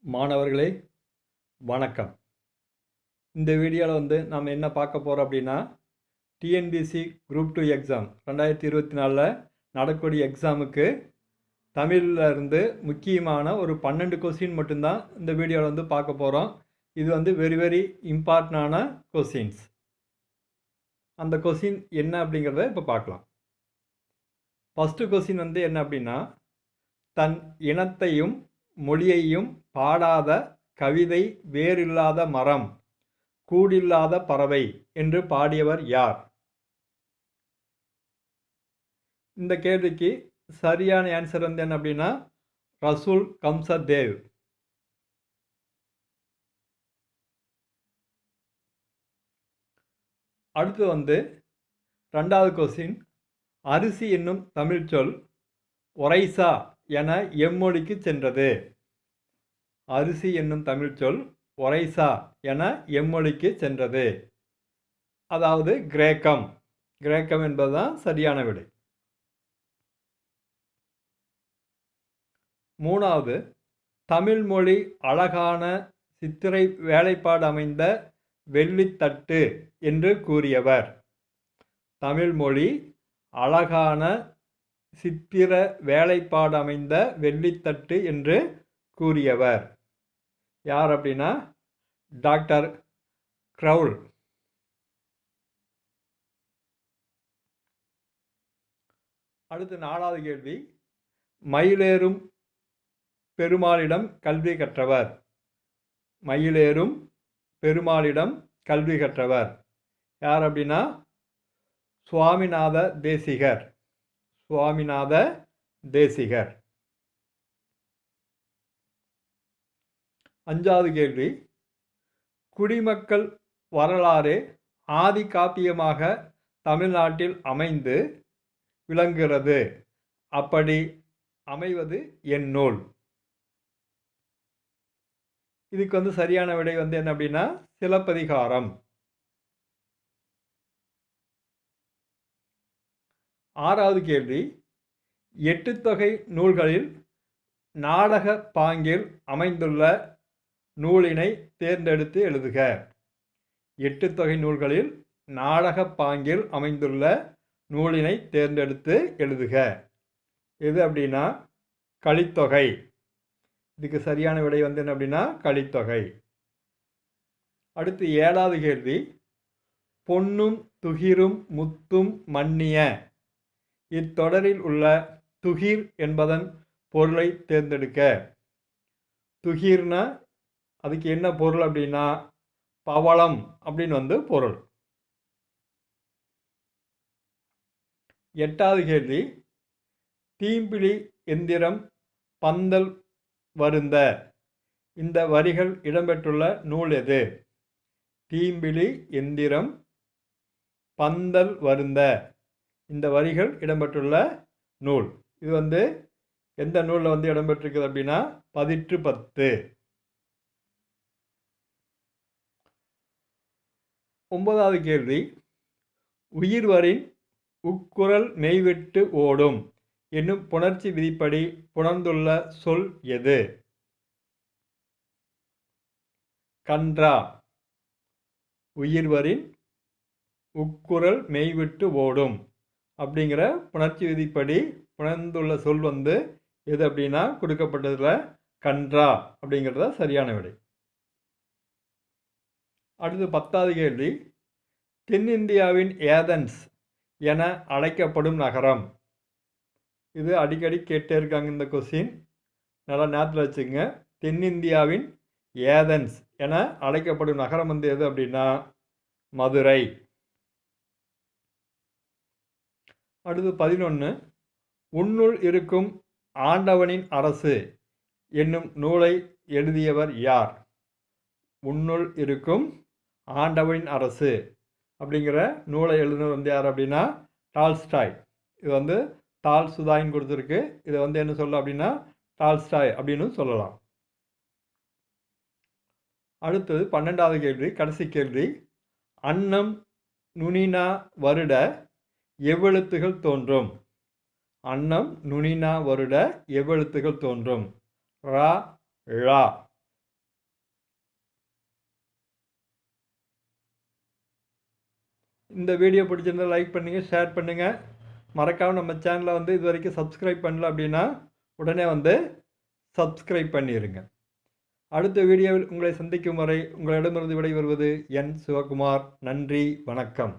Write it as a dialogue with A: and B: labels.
A: மாணவர்களே வணக்கம். இந்த வீடியோவில் நாம் என்ன பார்க்க போகிறோம் அப்படின்னா, டிஎன்பிஎஸ்சி குரூப் 2 எக்ஸாம் 2024 நடக்கக்கூடிய எக்ஸாமுக்கு தமிழில் இருந்து முக்கியமான ஒரு 12 கொஸ்டின் மட்டும்தான் இந்த வீடியோவில் பார்க்க போகிறோம். இது வெரி இம்பார்ட்டண்டான கொஸ்டின்ஸ். அந்த கொஸ்டின் என்ன அப்படிங்கிறத இப்போ பார்க்கலாம். ஃபஸ்ட்டு கொஸ்டின் என்ன அப்படின்னா, தன் இனத்தையும் மொழியையும் பாடாத கவிதை வேரில்லாத மரம் கூடில்லாத பறவை என்று பாடியவர் யார்? இந்த கேள்விக்கு சரியான ஆன்சர் என்ன அப்படின்னா, ரசூல் கம்சதேவ். அடுத்து ரெண்டாவது கொஸ்டின், அரிசி என்னும் தமிழ் சொல் ஒரைசா என எம்மொழிக்கு சென்றது. அரிசி என்னும் தமிழ் சொல் ஒரைசா என எம்மொழிக்கு சென்றது. அதாவது கிரேக்கம். கிரேக்கம் என்பதுதான் சரியான விடை. மூணாவது, தமிழ் மொழி அழகான சித்திரை வேலைப்பாடு அமைந்த வெள்ளித்தட்டு என்று கூறியவர். தமிழ் மொழி அழகான சித்திர வேலைப்பாடு அமைந்த வெள்ளித்தட்டு என்று கூறியவர் யார் அப்படின்னா, டாக்டர் க்ரௌல். அடுத்து நாலாவது கேள்வி, மயிலேறும் பெருமாளிடம் கல்வி கற்றவர். மயிலேறும் பெருமாளிடம் கல்வி கற்றவர் யார் அப்படின்னா, சுவாமிநாத தேசிகர். சுவாமிநாத தேசிகர். அஞ்சாவது கேள்வி, குடிமக்கள் வரலாறு ஆதி காப்பியமாக தமிழ்நாட்டில் அமைந்து விளங்குகிறது. அப்படி அமைவது என் நூல்? இதுக்கு சரியான விடை என்ன அப்படின்னா, சிலப்பதிகாரம். ஆறாவது கேள்வி, எட்டுத்தொகை நூல்களில் நாடக பாங்கில் அமைந்துள்ள நூலினை தேர்ந்தெடுத்து எழுதுக. எட்டுத்தொகை நூல்களில் நாடக பாங்கில் அமைந்துள்ள நூலினை தேர்ந்தெடுத்து எழுதுக. எது அப்படின்னா, கலித்தொகை. இதுக்கு சரியான விடை என்ன அப்படின்னா, கலித்தொகை. அடுத்து ஏழாவது கேள்வி, பொன்னும் துகிரும் முத்தும் மன்னிய இத்தொடரில் உள்ள துகிர் என்பதன் பொருளை தேர்ந்தெடுக்க. துகிர்னா அதுக்கு என்ன பொருள் அப்படின்னா, பவளம் அப்படின்னு பொருள். எட்டாவது கேள்வி, தீம்பிழி எந்திரம் பந்தல் வருந்த இந்த வரிகள் இடம்பெற்றுள்ள நூல் எது? தீம்பிழி எந்திரம் பந்தல் வருந்த இந்த வரிகள் இடம்பெற்றுள்ள நூல். இது எந்த நூலில் இடம்பெற்றிருக்குது அப்படின்னா, பதிற்று பத்து. ஒன்பதாவது கேள்வி, உயிர்வரின் உக்குரல் மெய்விட்டு ஓடும் என்னும் புணர்ச்சி விதிப்படி புணர்ந்துள்ள சொல் எது? கன்றா. உயிர்வரின் உக்குரல் மெய்விட்டு ஓடும் அப்படிங்கிற புணர்ச்சி விதிப்படி புணர்ந்துள்ள சொல் எது அப்படின்னா, கொடுக்கப்பட்டதில் கன்றா அப்படிங்கிறத சரியான விடை. அடுத்து பத்தாவது கேள்வி, தென்னிந்தியாவின் ஏதென்ஸ் என அழைக்கப்படும் நகரம். இது அடிக்கடி கேட்டே இருக்காங்க இந்த கொஸ்டின், நல்லா ஞாபகத்தில் வச்சுக்கோங்க. தென்னிந்தியாவின் ஏதென்ஸ் என அழைக்கப்படும் நகரம் எது அப்படின்னா, மதுரை. அடுத்து 11, உன்னுள் இருக்கும் ஆண்டவனின் அரசு என்னும் நூலை எழுதியவர் யார்? உன்னுள் இருக்கும் ஆண்டவனின் அரசு அப்படிங்கிற நூலை எழுதினவர் யார் அப்படின்னா, டால்ஸ்டாய். இது டால்சுதாயின்னு கொடுத்துருக்கு. இதை என்ன சொல்ல அப்படின்னா, டால்ஸ்டாய் அப்படின்னு சொல்லலாம். அடுத்தது 12வது கேள்வி, கடைசி கேள்வி, அன்னம் நுனினா வருட எவ்வெழுத்துகள் தோன்றும்? அன்னம் நுனினா வருட எவ்வெழுத்துகள் தோன்றும்? ரா, ழா. இந்த வீடியோ பிடிச்சிருந்தா லைக் பண்ணுங்கள், ஷேர் பண்ணுங்கள். மறக்காமல் நம்ம சேனலை வந்து இது வரைக்கும் சப்ஸ்கிரைப் பண்ணல அப்படின்னா உடனே வந்து சப்ஸ்கிரைப் பண்ணிடுங்க. அடுத்த வீடியோவில் உங்களை சந்திக்கும் வரை உங்களிடமிருந்து விடைபெறுவது என் சிவகுமார். நன்றி, வணக்கம்.